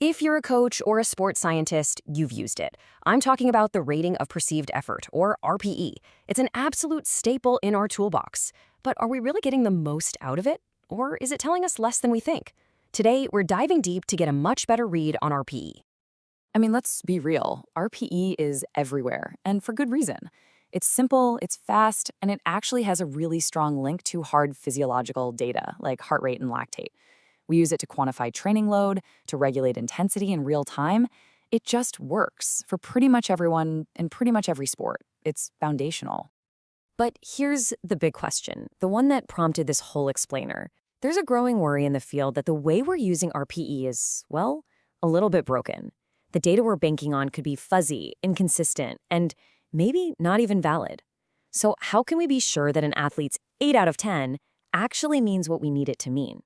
If you're a coach or a sports scientist, you've used it. I'm talking about the rating of perceived effort, or RPE. It's an absolute staple in our toolbox. But are we really getting the most out of it? Or is it telling us less than we think? Today, we're diving deep to get a much better read on RPE. I mean, let's be real. RPE is everywhere, and for good reason. It's simple, it's fast, and it actually has a really strong link to hard physiological data, like heart rate and lactate. We use it to quantify training load, to regulate intensity in real time. It just works for pretty much everyone in pretty much every sport. It's foundational. But here's the big question, the one that prompted this whole explainer. There's a growing worry in the field that the way we're using RPE is, well, a little bit broken. The data we're banking on could be fuzzy, inconsistent, and maybe not even valid. So how can we be sure that an athlete's 8 out of 10 actually means what we need it to mean?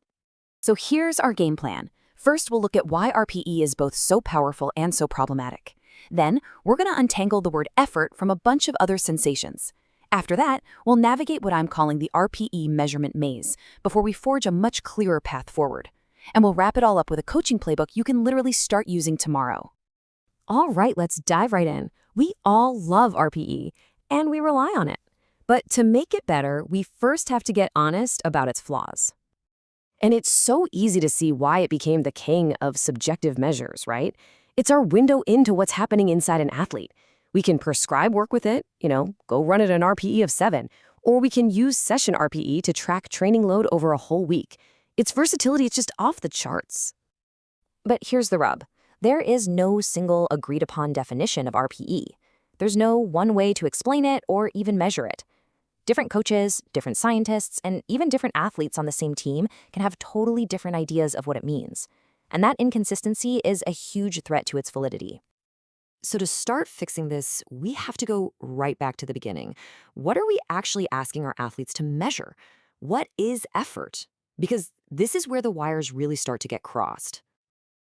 So here's our game plan. First, we'll look at why RPE is both so powerful and so problematic. Then, we're going to untangle the word effort from a bunch of other sensations. After that, we'll navigate what I'm calling the RPE measurement maze before we forge a much clearer path forward. And we'll wrap it all up with a coaching playbook you can literally start using tomorrow. All right, let's dive right in. We all love RPE, and we rely on it. But to make it better, we first have to get honest about its flaws. And it's so easy to see why it became the king of subjective measures, right? It's our window into what's happening inside an athlete. We can prescribe work with it, go run at an RPE of 7, or we can use session RPE to track training load over a whole week. Its versatility is just off the charts. But here's the rub. There is no single agreed-upon definition of RPE. There's no one way to explain it or even measure it. Different coaches, different scientists, and even different athletes on the same team can have totally different ideas of what it means. And that inconsistency is a huge threat to its validity. So to start fixing this, we have to go right back to the beginning. What are we actually asking our athletes to measure? What is effort? Because this is where the wires really start to get crossed.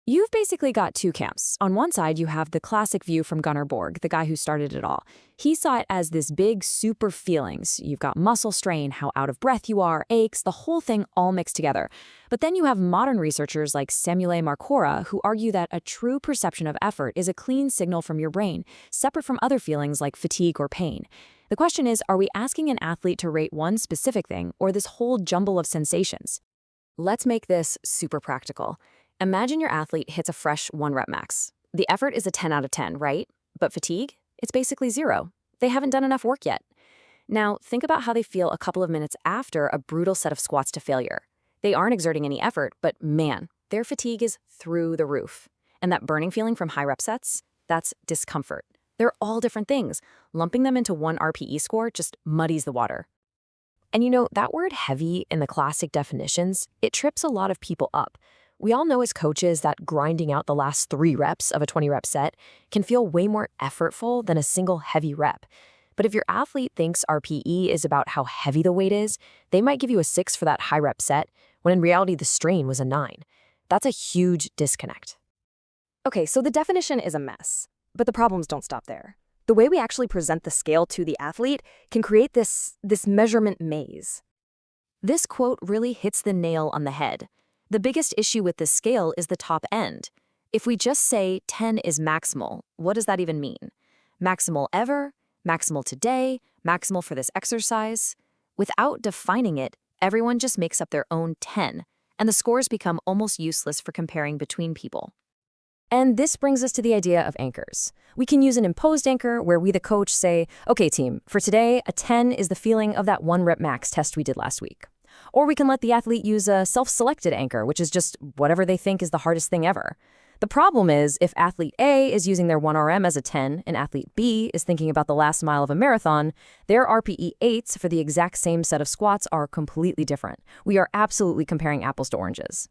You've basically got two camps. On one side, you have the classic view from Gunnar Borg, the guy who started it all. He saw it as this big super feelings. You've got muscle strain, how out of breath you are, aches, the whole thing all mixed together. But then you have modern researchers like Samuele Marcora who argue that a true perception of effort is a clean signal from your brain, separate from other feelings like fatigue or pain. The question is, are we asking an athlete to rate one specific thing or this whole jumble of sensations? Let's make this super practical. Imagine your athlete hits a fresh 1 rep max. The effort is a 10 out of 10, right? But fatigue? It's basically 0. They haven't done enough work yet. Now, think about how they feel a couple of minutes after a brutal set of squats to failure. They aren't exerting any effort, but man, their fatigue is through the roof. And that burning feeling from high rep sets? That's discomfort. They're all different things. Lumping them into one RPE score just muddies the water. And that word heavy in the classic definitions, it trips a lot of people up. We all know as coaches that grinding out the last 3 reps of a 20-rep set can feel way more effortful than a single heavy rep. But if your athlete thinks RPE is about how heavy the weight is, they might give you a 6 for that high-rep set, when in reality the strain was a 9. That's a huge disconnect. Okay, so the definition is a mess, but the problems don't stop there. The way we actually present the scale to the athlete can create this measurement maze. This quote really hits the nail on the head. The biggest issue with this scale is the top end. If we just say 10 is maximal, what does that even mean? Maximal ever? Maximal today? Maximal for this exercise? Without defining it, everyone just makes up their own 10, and the scores become almost useless for comparing between people. And this brings us to the idea of anchors. We can use an imposed anchor where we, the coach, say, okay, team, for today, a 10 is the feeling of that 1 rep max test we did last week. Or we can let the athlete use a self-selected anchor, which is just whatever they think is the hardest thing ever. The problem is, if athlete A is using their 1RM as a 10 and athlete B is thinking about the last mile of a marathon, their RPE 8s for the exact same set of squats are completely different. We are absolutely comparing apples to oranges.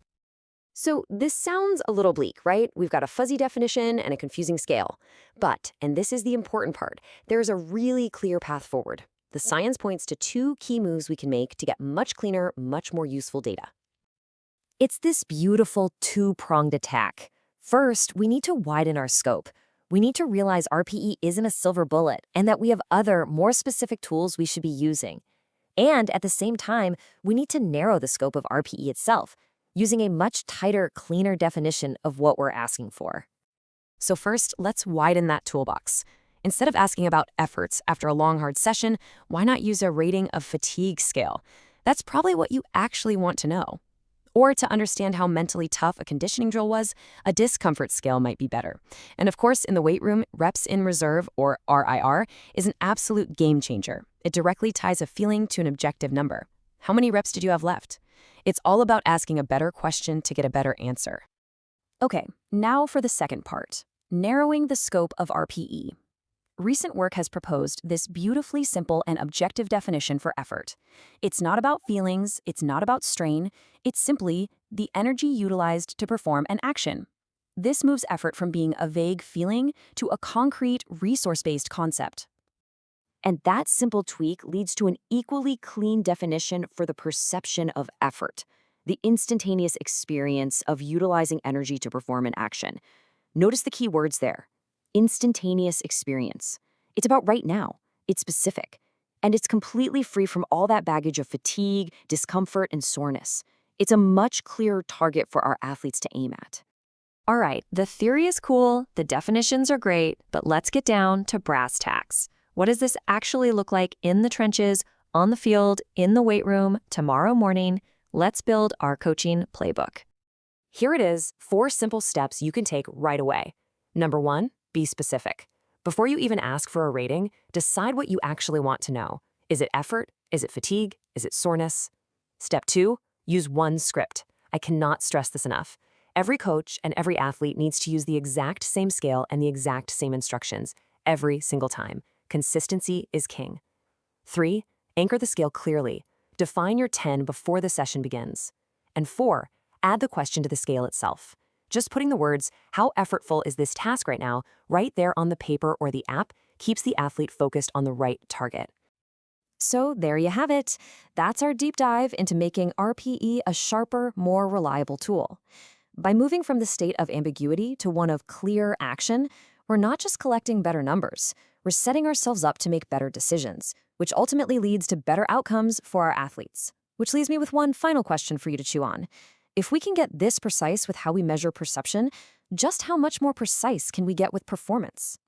So this sounds a little bleak, right? We've got a fuzzy definition and a confusing scale. But, and this is the important part, there's a really clear path forward. The science points to 2 key moves we can make to get much cleaner, much more useful data. It's this beautiful 2-pronged attack. First, we need to widen our scope. We need to realize RPE isn't a silver bullet and that we have other, more specific tools we should be using. And at the same time, we need to narrow the scope of RPE itself. using a much tighter, cleaner definition of what we're asking for. So first, let's widen that toolbox. Instead of asking about efforts after a long, hard session, why not use a rating of fatigue scale? That's probably what you actually want to know. Or to understand how mentally tough a conditioning drill was, a discomfort scale might be better. And of course, in the weight room, reps in reserve, or RIR, is an absolute game changer. It directly ties a feeling to an objective number. How many reps did you have left? It's all about asking a better question to get a better answer. Okay, now for the second part, narrowing the scope of RPE. Recent work has proposed this beautifully simple and objective definition for effort. It's not about feelings, it's not about strain, it's simply the energy utilized to perform an action. This moves effort from being a vague feeling to a concrete, resource-based concept. And that simple tweak leads to an equally clean definition for the perception of effort, the instantaneous experience of utilizing energy to perform an action. Notice the key words there. Instantaneous experience. It's about right now. It's specific. And it's completely free from all that baggage of fatigue, discomfort, and soreness. It's a much clearer target for our athletes to aim at. All right, the theory is cool, the definitions are great, but let's get down to brass tacks. What does this actually look like in the trenches, on the field, in the weight room, tomorrow morning? Let's build our coaching playbook. Here it is, 4 simple steps you can take right away. Number 1, be specific. Before you even ask for a rating, decide what you actually want to know. Is it effort? Is it fatigue? Is it soreness? Step 2, use one script. I cannot stress this enough. Every coach and every athlete needs to use the exact same scale and the exact same instructions every single time. Consistency is king. 3, anchor the scale clearly. Define your 10 before the session begins. And 4, add the question to the scale itself. Just putting the words, how effortful is this task right now, right there on the paper or the app keeps the athlete focused on the right target. So there you have it. That's our deep dive into making RPE a sharper, more reliable tool. By moving from the state of ambiguity to one of clear action, we're not just collecting better numbers, we're setting ourselves up to make better decisions, which ultimately leads to better outcomes for our athletes. Which leaves me with one final question for you to chew on. If we can get this precise with how we measure perception, just how much more precise can we get with performance?